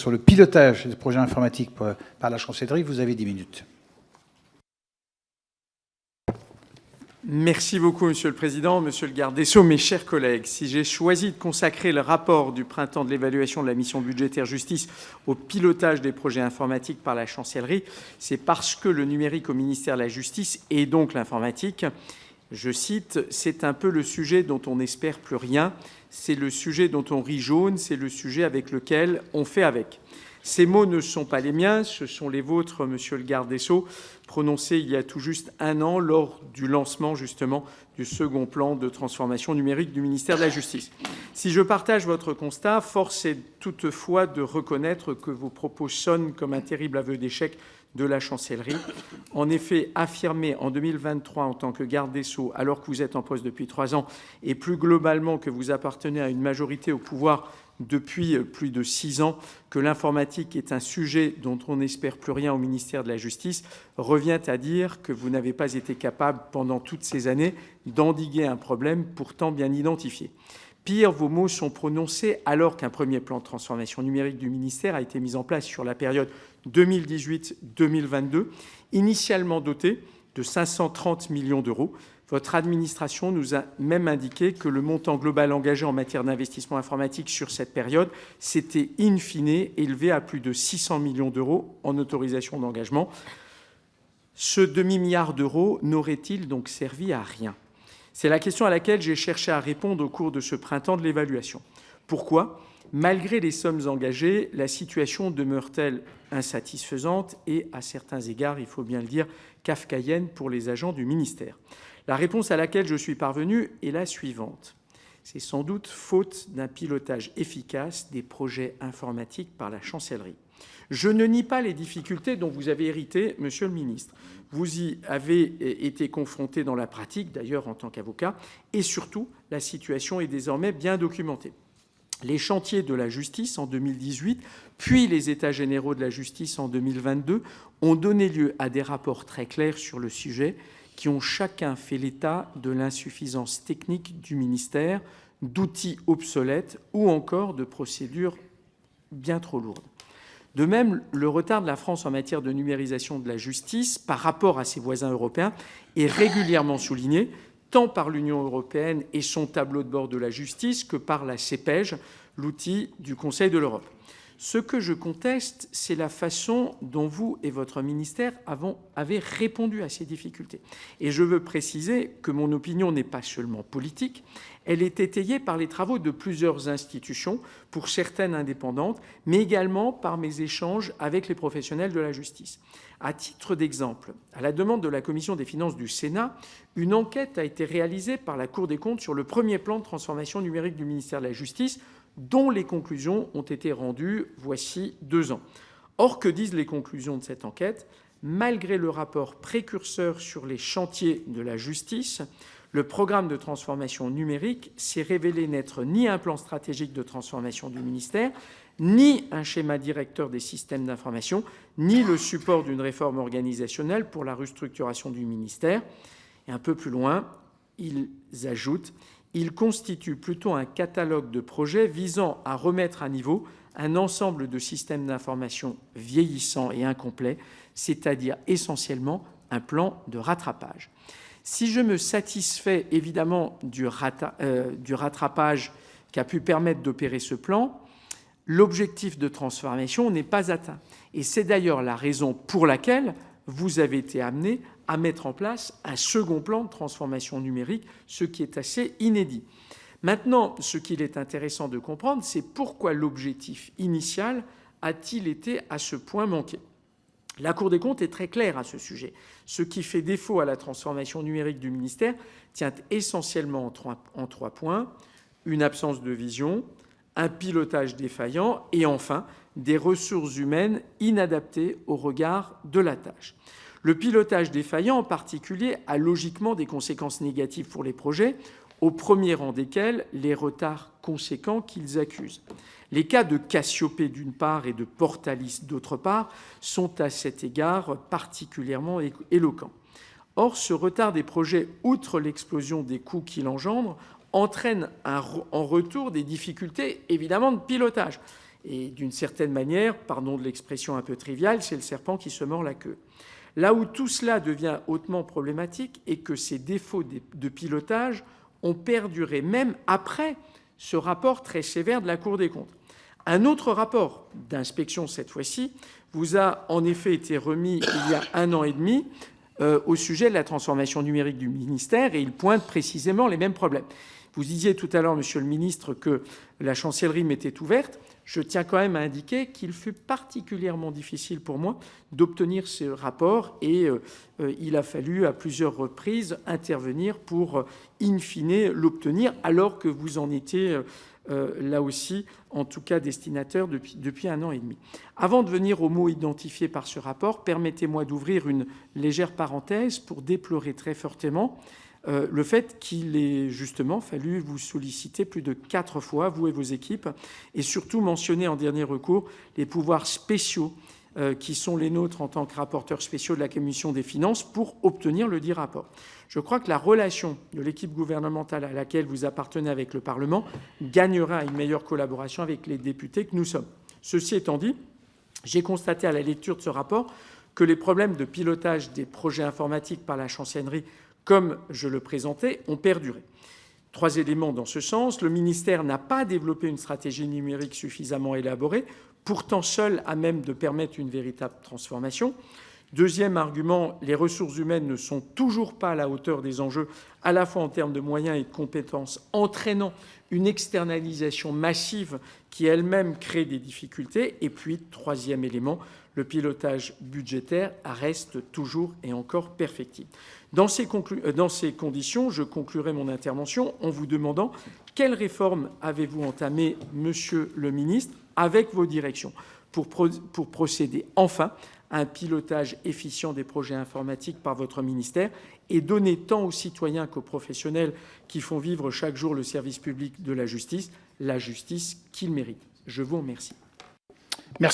sur le pilotage des projets informatiques par la chancellerie. Vous avez 10 minutes. Merci beaucoup, Monsieur le Président, Monsieur le Garde des Sceaux, mes chers collègues. Si j'ai choisi de consacrer le rapport du printemps de l'évaluation de la mission budgétaire justice au pilotage des projets informatiques par la chancellerie, c'est parce que le numérique au ministère de la Justice et donc l'informatique, je cite, « c'est un peu le sujet dont on n'espère plus rien, c'est le sujet dont on rit jaune, c'est le sujet avec lequel on fait avec ». Ces mots ne sont pas les miens, ce sont les vôtres, Monsieur le Garde des Sceaux, prononcés il y a tout juste un an lors du lancement justement du second plan de transformation numérique du ministère de la Justice. Si je partage votre constat, force est toutefois de reconnaître que vos propos sonnent comme un terrible aveu d'échec de la chancellerie. En effet, affirmer en 2023 en tant que garde des Sceaux, alors que vous êtes en poste depuis 3 ans, et plus globalement que vous appartenez à une majorité au pouvoir depuis plus de 6 ans, que l'informatique est un sujet dont on n'espère plus rien au ministère de la Justice, revient à dire que vous n'avez pas été capable, pendant toutes ces années, d'endiguer un problème pourtant bien identifié. Pire, vos mots sont prononcés alors qu'un premier plan de transformation numérique du ministère a été mis en place sur la période 2018-2022, initialement doté de 530 millions d'euros. Votre administration nous a même indiqué que le montant global engagé en matière d'investissement informatique sur cette période s'était in fine élevé à plus de 600 millions d'euros en autorisation d'engagement. Ce demi-milliard d'euros n'aurait-il donc servi à rien ? C'est la question à laquelle j'ai cherché à répondre au cours de ce printemps de l'évaluation. Pourquoi ? Malgré les sommes engagées, la situation demeure-t-elle insatisfaisante et, à certains égards, il faut bien le dire, kafkaïenne pour les agents du ministère ? La réponse à laquelle je suis parvenu est la suivante. C'est sans doute faute d'un pilotage efficace des projets informatiques par la chancellerie. Je ne nie pas les difficultés dont vous avez hérité, Monsieur le ministre. Vous y avez été confronté dans la pratique, d'ailleurs en tant qu'avocat, et surtout, la situation est désormais bien documentée. Les chantiers de la justice en 2018, puis les États généraux de la justice en 2022 ont donné lieu à des rapports très clairs sur le sujet qui ont chacun fait l'état de l'insuffisance technique du ministère, d'outils obsolètes ou encore de procédures bien trop lourdes. De même, le retard de la France en matière de numérisation de la justice par rapport à ses voisins européens est régulièrement souligné, tant par l'Union européenne et son tableau de bord de la justice que par la CEPEJ, l'outil du Conseil de l'Europe. Ce que je conteste, c'est la façon dont vous et votre ministère avez répondu à ces difficultés. Et je veux préciser que mon opinion n'est pas seulement politique, elle est étayée par les travaux de plusieurs institutions, pour certaines indépendantes, mais également par mes échanges avec les professionnels de la justice. À titre d'exemple, à la demande de la Commission des finances du Sénat, une enquête a été réalisée par la Cour des comptes sur le premier plan de transformation numérique du ministère de la Justice, dont les conclusions ont été rendues voici 2 ans. Or, que disent les conclusions de cette enquête ? Malgré le rapport précurseur sur les chantiers de la justice, le programme de transformation numérique s'est révélé n'être ni un plan stratégique de transformation du ministère, ni un schéma directeur des systèmes d'information, ni le support d'une réforme organisationnelle pour la restructuration du ministère. Et un peu plus loin, ils ajoutent « Il constitue plutôt un catalogue de projets visant à remettre à niveau un ensemble de systèmes d'information vieillissants et incomplets, c'est-à-dire essentiellement un plan de rattrapage. » Si je me satisfais évidemment du rattrapage qui a pu permettre d'opérer ce plan, l'objectif de transformation n'est pas atteint. Et c'est d'ailleurs la raison pour laquelle vous avez été amené à mettre en place un second plan de transformation numérique, ce qui est assez inédit. Maintenant, ce qu'il est intéressant de comprendre, c'est pourquoi l'objectif initial a-t-il été à ce point manqué. La Cour des comptes est très claire à ce sujet. Ce qui fait défaut à la transformation numérique du ministère tient essentiellement en 3 points. Une absence de vision, un pilotage défaillant et enfin des ressources humaines inadaptées au regard de la tâche. Le pilotage défaillant en particulier a logiquement des conséquences négatives pour les projets, au premier rang desquels les retards conséquents qu'ils accusent. Les cas de Cassiopée d'une part et de Portalis d'autre part sont à cet égard particulièrement éloquents. Or, ce retard des projets, outre l'explosion des coûts qu'il engendre, entraîne en retour des difficultés évidemment de pilotage. Et d'une certaine manière, pardon de l'expression un peu triviale, c'est le serpent qui se mord la queue. Là où tout cela devient hautement problématique est que ces défauts de pilotage ont perduré même après ce rapport très sévère de la Cour des comptes. Un autre rapport d'inspection, cette fois-ci, vous a en effet été remis il y a 1 an et demi au sujet de la transformation numérique du ministère, et il pointe précisément les mêmes problèmes. Vous disiez tout à l'heure, Monsieur le Ministre, que la chancellerie m'était ouverte. Je tiens quand même à indiquer qu'il fut particulièrement difficile pour moi d'obtenir ce rapport, et il a fallu à plusieurs reprises intervenir pour, in fine, l'obtenir, alors que vous en étiez là aussi, en tout cas, destinataire depuis 1 an et demi. Avant de venir aux mots identifiés par ce rapport, permettez-moi d'ouvrir une légère parenthèse pour déplorer très fortement le fait qu'il ait justement fallu vous solliciter plus de 4 fois, vous et vos équipes, et surtout mentionner en dernier recours les pouvoirs spéciaux qui sont les nôtres en tant que rapporteurs spéciaux de la Commission des finances pour obtenir le dit rapport. Je crois que la relation de l'équipe gouvernementale à laquelle vous appartenez avec le Parlement gagnera à une meilleure collaboration avec les députés que nous sommes. Ceci étant dit, j'ai constaté à la lecture de ce rapport que les problèmes de pilotage des projets informatiques par la chancellerie, comme je le présentais, ont perduré. 3 éléments dans ce sens. Le ministère n'a pas développé une stratégie numérique suffisamment élaborée, pourtant seule à même de permettre une véritable transformation. Deuxième argument, les ressources humaines ne sont toujours pas à la hauteur des enjeux, à la fois en termes de moyens et de compétences, entraînant une externalisation massive qui elle-même crée des difficultés. Et puis, troisième élément, le pilotage budgétaire reste toujours et encore perfectible. Dans ces conditions, je conclurai mon intervention en vous demandant quelles réformes avez-vous entamées, Monsieur le Ministre, avec vos directions pour procéder enfin à un pilotage efficient des projets informatiques par votre ministère et donner tant aux citoyens qu'aux professionnels qui font vivre chaque jour le service public de la justice qu'ils méritent. Je vous remercie.